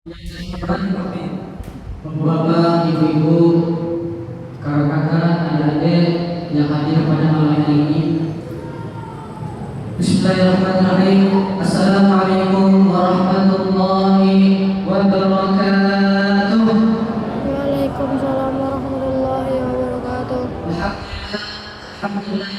Bapak, ibu-ibu, kakak-kakak, adik-adik yang hadir pada malam hari ini. Bismillahirrahmanirrahim. Assalamualaikum warahmatullahi wabarakatuh. Waalaikumsalam warahmatullahi wabarakatuh. Alhamdulillah.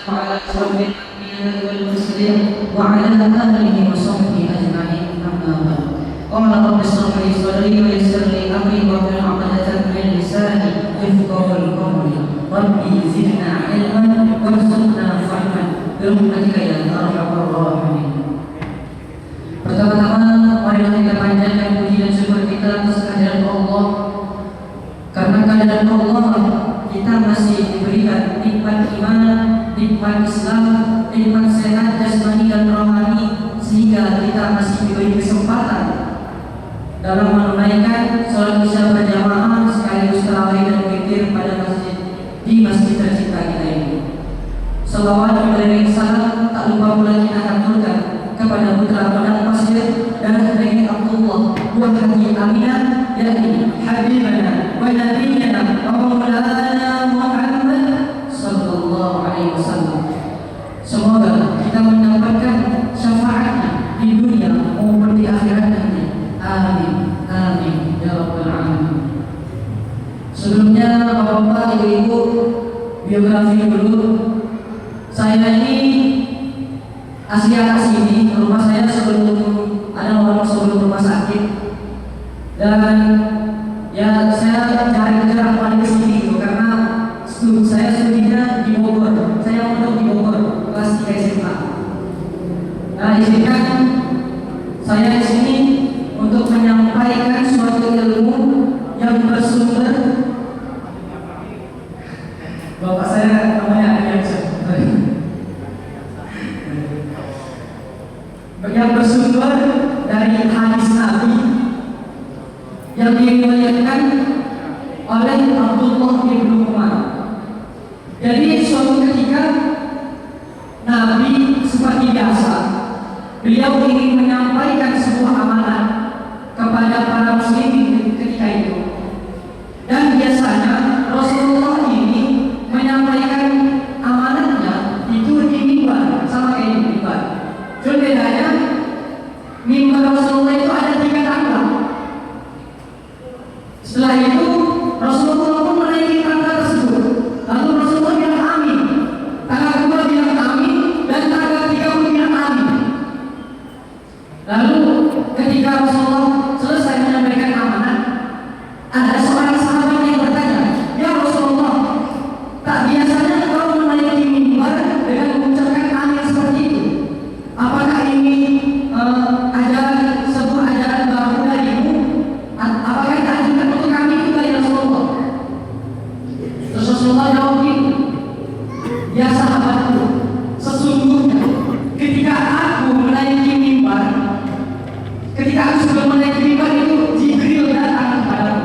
Wa ala asrofil anbiya'i wal mursalin wa ala alihi wa sahbihi ajma'in. Amma ba'd. Qala rabbi ishrah li sadri wa yassir li amri wahlul 'uqdatam min lisani yafqahu qawli. Rabbi zidna 'ilman warzuqna fahman birahmatika ya arhamar rahimin. Pertama-tama marilah kita panjatkan puji dan syukur kita atas kehadiran Allah. Karena kehadiran Allah kita masih diberikan nikmat iman, nikmat Islam, nikmat sehat jasmani dan rohani, sehingga kita masih diberi kesempatan dalam menunaikan sholat isya berjamaah sekaligus tarawih dan witir pada di masjid tercinta kita ini. Salawat dan salam tak lupa pula kita aturkan kepada putra Padang Pasir dan Nabi Abdullah buah hati Aminah, yakni Habibana wa Nabiyana wa Maulana Muhammad sallallahu alaihi wasallam. Semoga kita mendapatkan syafaatnya di dunia maupun di akhirat nanti. Amin, amin, ya rabbal alamin. Sebelumnya bapak-bapak, ibu-ibu, biografi dulu. Saya ini asli sini, rumah saya sebelum rumah sakit, dan ya saya jarang balik ke sini gitu, karena saya studinya di Bogor, saya mondok di Bogor kelas 3 SMA. Nah, izinkan saya di sini untuk menyampaikan suatu ilmu yang bersumber. Bapak saya namanya yang bersumber dari hadis Nabi yang diriwayatkan oleh Abdullah bin Umar. Jadi suatu ketika Nabi seperti biasa, beliau ingin menyampaikan sebuah amanat kepada para muslimin ketika itu. Dan biasanya Rasulullah ini menyampaikan amanatnya itu di mimbar, sama kayak di mimbar. Cuma bedanya mimbar Rasulullah itu ada 3 tangga. Setelah itu Rasulullah pun menaiki tangga tersebut. Lalu Rasulullah bilang amin. Tangga kedua bilang amin, dan tangga ketiga pun bilang amin. Lalu ketika Rasulullah selesai menyampaikan amanat, ada seorang sahabat yang bertanya, "Ya Rasulullah, tak biasanya kau menaiki mimbar dengan mengucapkan amin seperti itu. Apakah ini sebuah ajaran baru darimu? Apakah itu ajaran untuk kami juga ya Rasulullah?" Terus Rasulullah jawab begini, "Ya sahabatku, sesungguhnya ketika aku menaiki mimbar, ketika aku sudah menaiki mimbar itu Jibril datang kepadaku.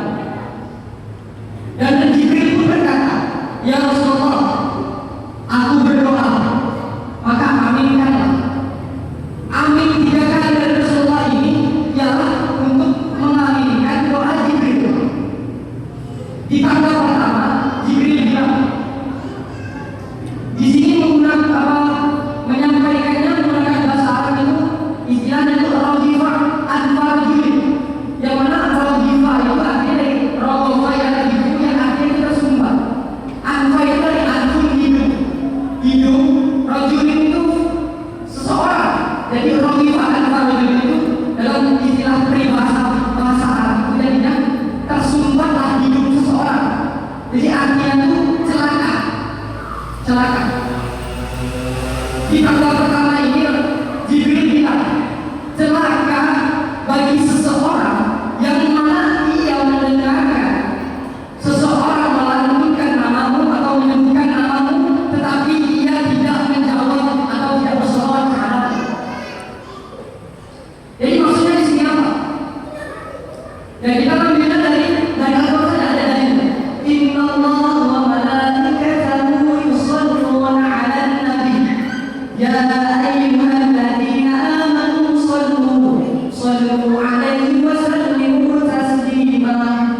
Sallallahu Alaihi Wasallam di umur taslimah.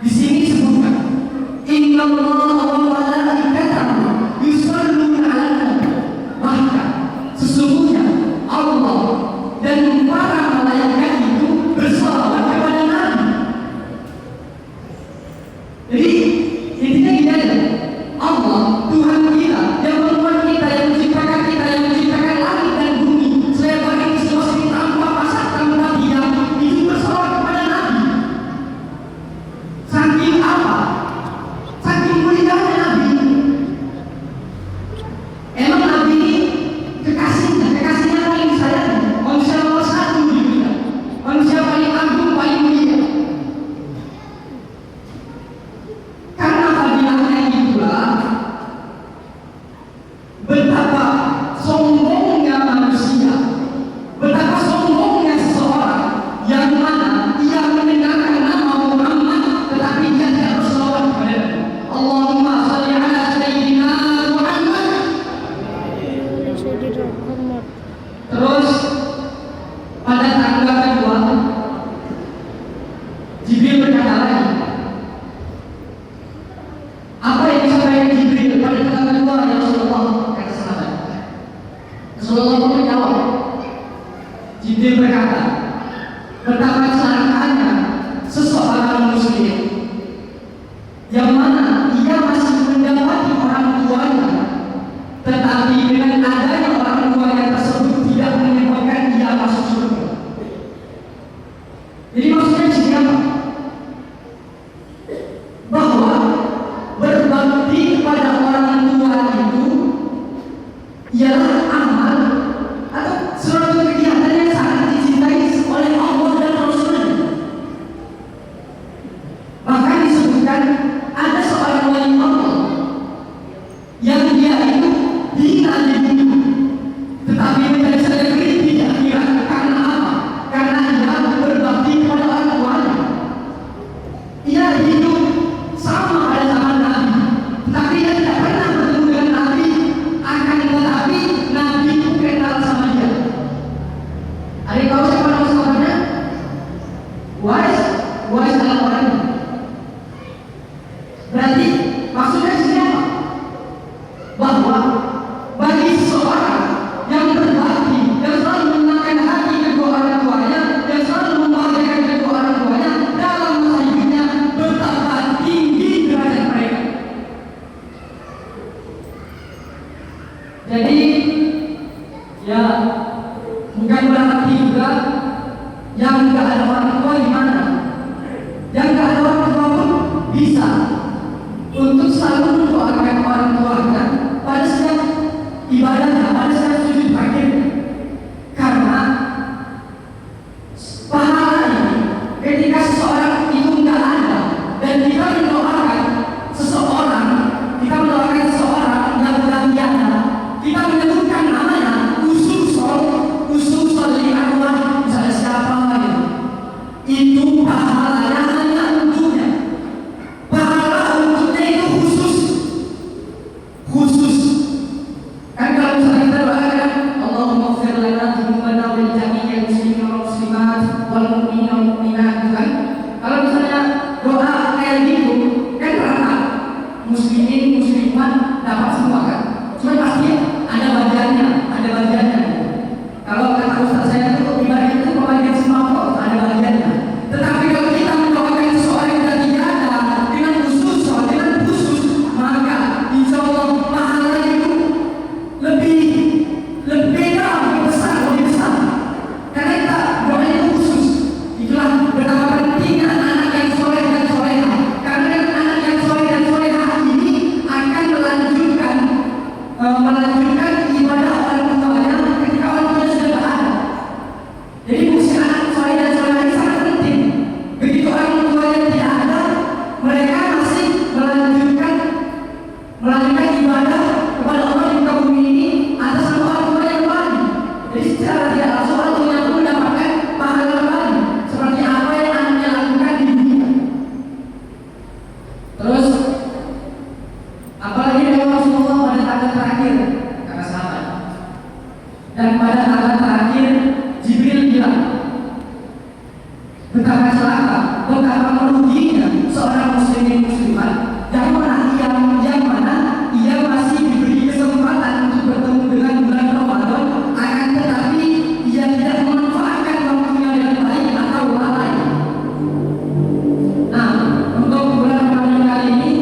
Di sini disebutkan, Inna Allah wa malaikatahu yusalluna 'alan nabi. Maka sesungguhnya Allah dan para malaikat itu berselawat kepada Nabi. Jadi intinya gini, Allah Tuhan kita yang membuat kita, yang menciptakan kita, yang menciptakan langit dan bumi, selebar ini seluas ini tanpa pasang tanpa diam, itu berselawat kepada Nabi. Saking apa? Saking mulianya Nabi. Emang Nabi ini kekasihnya paling disayang, manusia nomor satu di dunia, manusia paling agung, paling mulia. Karena fadilahnya itulah betapa sombongnya manusia, betapa sombongnya seseorang yang mana ia mendengarkan nama Muhammad tetapi dia tidak berselawat kepada Nabi. Allahumma shalli ala sayyidina Muhammad. Sayyidina Muhammad. Terus pada tanggal kedua Jibril berkata lagi, apa yang disampaikan Jibril pada tanggal kedua ya Rasulullah? Kata sahabat. Rasulullah pun menjawab. Jibril berkata, betapa celakaannya seseorang muslim yang mana ia masih mendapati orang tuanya, tetapi dengan adanya orang tuanya tersebut tidak menyebabkan dia masuk surga. Jadi maksudnya di sini apa? Bahwa berbakti kepada orang tua itu ialah amal atau suatu kegiatan yang sangat dicintai oleh Allah dan Rasulnya. Bahkan disebutkan ada seorang wali Allah yang dia itu hina di bumi, tetapi menjadi selebriti di akhirat. Karena apa? Karena dia berbakti kepada orang tuanya. Ia hidup sama pada zaman Nabi, tetapi dia tidak pernah bertemu dengan Nabi. Akan tetapi Nabi itu kenal sama dia. Ada yang tahu siapa nama sahabatnya? Wais adalah orangnya. Berarti maksudnya di sini apa? Bahwa bagi seseorang yang berbakti, yang selalu menyenangkan hati kedua orang tuanya, yang selalu membahagiakan kedua orang tuanya dalam masa hidupnya, betapa tinggi derajat mereka. Jadi ya bukan berarti juga yang tidak ada orang tua gimana, yang tidak ada Betapa celaka, betapa meruginya seorang muslimin muslimat yang mana ia masih diberi kesempatan untuk bertemu dengan bulan Ramadan, akan tetapi ia tidak memanfaatkan waktunya dengan baik atau lalai. Nah, untuk bulan Ramadan kali ini,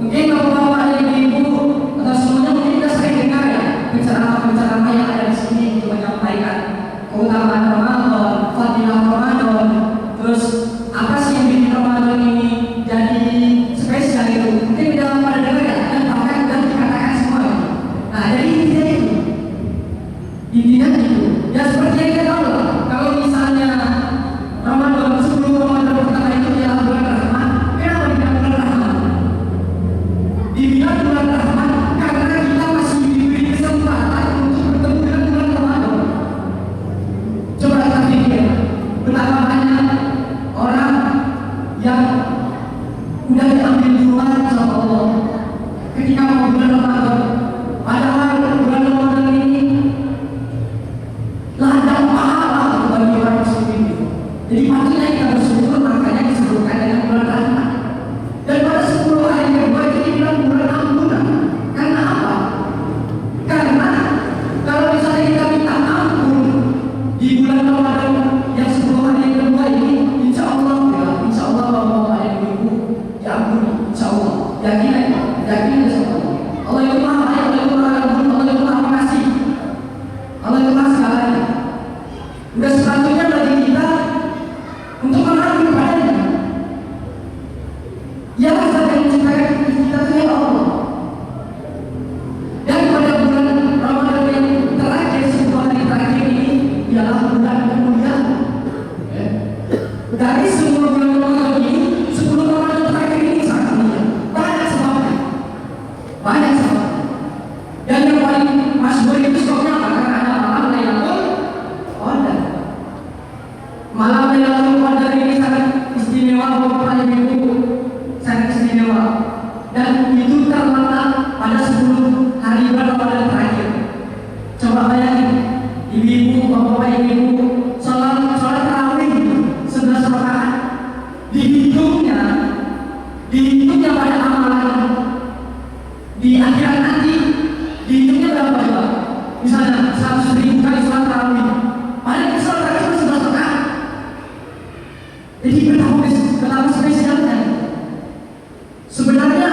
mungkin bapak-bapak dan ibu atau semuanya mungkin sudah sering dengar ya penceramah-penceramah yang ada di sini untuk menyampaikan keutamaan Ramadan, fadilah Ramadan, terus apa sih yang bikin Ramadan ini jadi spesial itu. Mungkin tidak pada dengar ya, dan bahkan sudah dikatakan semua ya. Nah, jadi intinya itu. Ya seperti yang kita tahu lah, kalau misalnya Ramadan, sebelum Ramadan pertama itu adalah bulan Rahman. Kenapa dibilang bulan Rahman? Dibilang bulan Rahman karena kita masih diberi kesempatan untuk bertemu dengan bulan Ramadan. Coba kita pikir, betapa banyak orang yang udah diambil duluan sama Allah ketika mau bulan Ramadan. Padahal bulan Ramadan ini ladang pahala bagi orang muslim. Jadi patutnya kita bersyukur, makanya disebutkan dengan bulan Rahman. Dan pada 10 hari kedua itu dibilang bulan ampunan. Karena apa? Karena kalau misalnya kita minta ampun di bulan Ramadan yang 10 hari kedua ini, insya Allah bapak-bapak dan ibu diampuni, insya Allah. Yakin aja sama Allah. Allah itu maha baik, Allah itu maha ampun, Allah itu maha pengasih, Allah itu maha segalanya. Udah sepatutnya bagi kita untuk mengabdi kepadanya. Ya asal yang menciptakan kita itu ya Allah. Dan pada bulan Ramadan yang terakhir, 10 hari terakhir ini ialah bulan kemuliaan. Dari semua bulan Ramadan ini, 10 Ramadan terakhir ini sangat mulia. Banyak sebabnya. Dan yang paling masyhur itu sebabnya apa? Karena ada malam Lailatul Qadar. Malam Lailatul Qadar ini sangat istimewa bapak ibu, sangat istimewa. Dan itu terletak pada 10 hari bulan Ramadan terakhir. Coba bayangin, ibu-ibu, bapak ibu, sholat tarawih 11 rakaat, dihitungnya pada amalan di akhirat nanti, dihitungnya berapa ya? Misalnya 100.000 kali sholat tarawih, padahal kita sholat tarawih cuma 11 rakaat. Jadi betapa spesialnya. Sebenarnya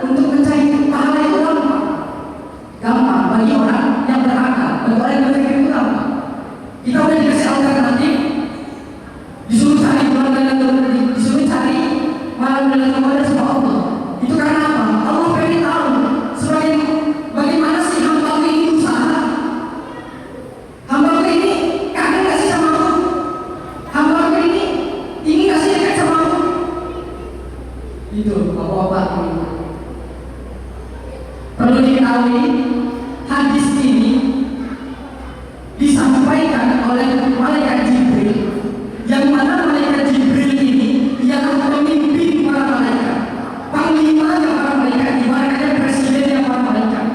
untuk mencari pahala itu gampang bagi orang yang berakal, bagi orang yang berpikir itu gampang. Kita udah dikasih alternatif, disuruh cari bulan Lailatul Qadar, disuruh cari malam Lailatul Qadar sama Allah. Itu karena apa? Allah pengen tahu bagaimana sih hamba ini usaha. Hamba ini kangen gak sih sama aku? Hamba ini ingin gak sih dekat sama aku? Itu bapak-bapak ini. Perlu diketahui, hadis ini disampaikan oleh malaikat Jibril, yang mana malaikat Jibril ini ialah pemimpin para malaikat, panglimanya para malaikat, ibaratnya presidennya para malaikat,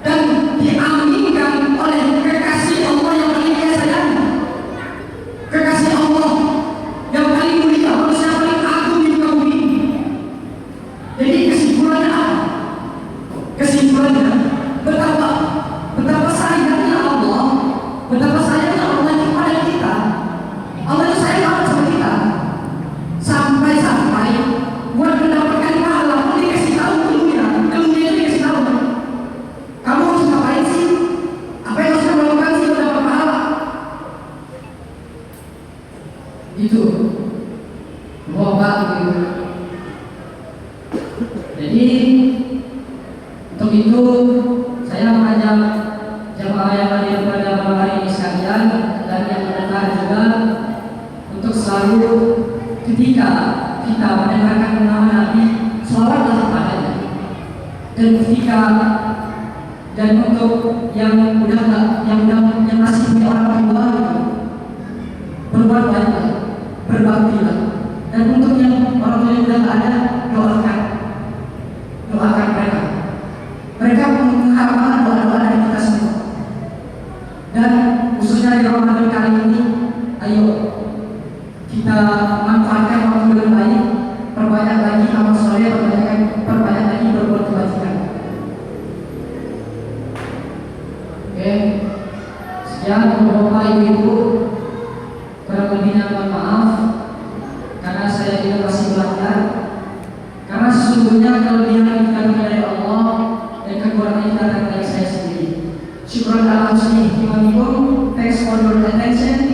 dan diaminkan oleh kekasih Allah yang paling dia sayangi, kekasih Allah yang paling mulia, manusia paling agung di muka bumi. Jadi kesimpulannya apa? Kesimpulannya betapa sayangnya Allah, betapa sayangnya Allah kepada kita. Allah itu sayang banget sama kita, sampai buat mendapatkan pahala pun dikasih tahu keluarnya itu dikasih tahu, kamu harus ngapain sih, apa yang harus kamu lakukan sih untuk dapat pahala. Itu bapak gitu. Jadi untuk itu saya mengajak jamaah yang hadir pada malam hari ini sekalian dan yang mendengar juga untuk selalu ketika kita mendengarkan nama Nabi, sholawatlah kepadanya. Dan untuk yang masih punya orang tua, berbuat baiklah, berbaktilah. Dan untuk yang orang tua yang sudah tidak ada, doakan mereka. Mereka mengharapkan doa-doa dari kita semua. Dan khususnya di Ramadan kali ini, ayo Oke, sekian Bapak Ibu, kurang lebihnya mohon maaf karena saya juga masih belajar. Karena sesungguhnya kelebihan kita dari Allah dan kekurangan kita datang dari saya sendiri. Syukran ala husni ihtimamikum. Thanks for your attention.